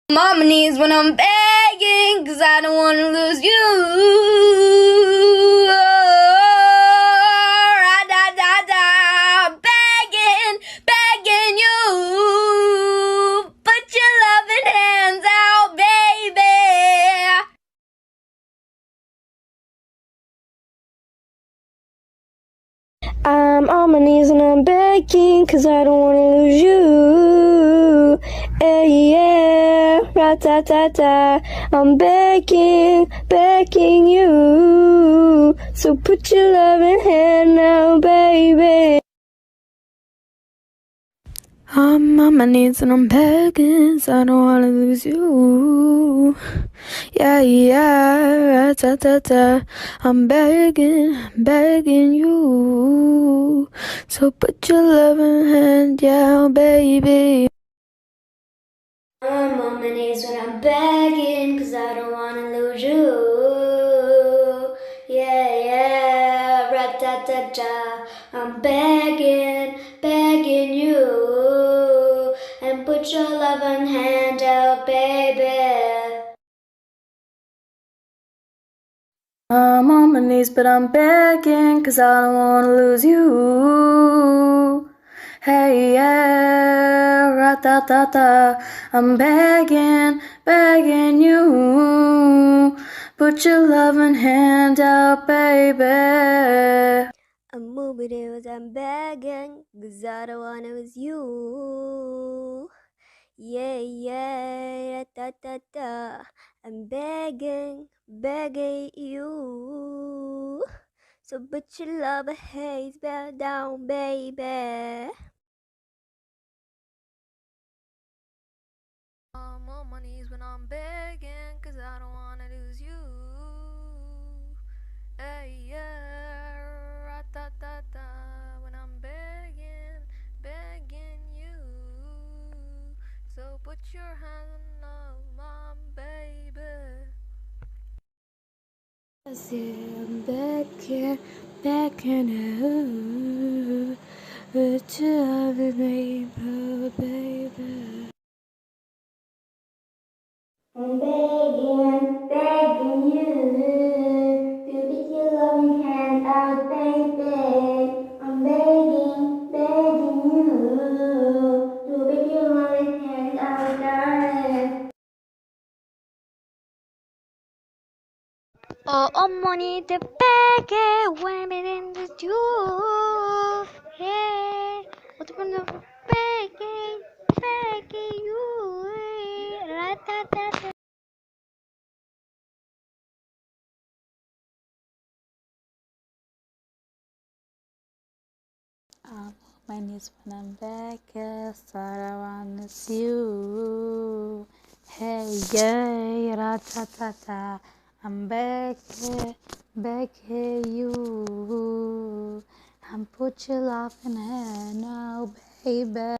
I'm on my knees when I'm begging, 'cause I don't wanna lose you. Begging, begging you. Put your loving hands out, baby. I'm on my knees and I'm begging, 'cause I don't wanna lose you. Yeah, ra-ta-ta-ta. I'm begging, begging you. So put your loving hand now, baby. I'm on my knees and I'm begging, 'cause I don't wanna lose you. Yeah, yeah, ra-ta-ta-ta. I'm begging, begging you. So put your loving hand down, baby. I'm on my knees when I'm begging, 'cause I don't wanna lose you. Yeah, yeah, ra-ta-ta-ta. I'm begging, begging you. And put your loving hand out, baby. I'm on my knees, but I'm begging, 'cause I don't wanna lose you. Hey, yeah, ra-ta-ta-ta. I'm begging, begging you. Put your loving hand out, baby. I'm moving it, I'm begging, 'cause I don't wanna lose you. Yeah, yeah, ra-ta-ta-ta. I'm begging, begging you. So put your love hands back down, baby. I'm on my knees when I'm begging, 'cause I don't wanna lose you. Hey, yeah, ra-ta-ta-ta. When I'm begging, begging you. So put your hand on my baby. I'm begging, begging you. Put your love in me, baby. I'm begging, begging you to put your loving hand out, baby. I'm begging, begging you to put your loving hand out, darling. Oh, money the bag, women in the tube. Hey, what kind of begging, begging you? Ra-ta-ta-ta. My knees when I'm back, thought I wanna see you. Hey, yeah, ra-ta-ta-ta. I'm back, back here, you. And put your love in hand now, baby.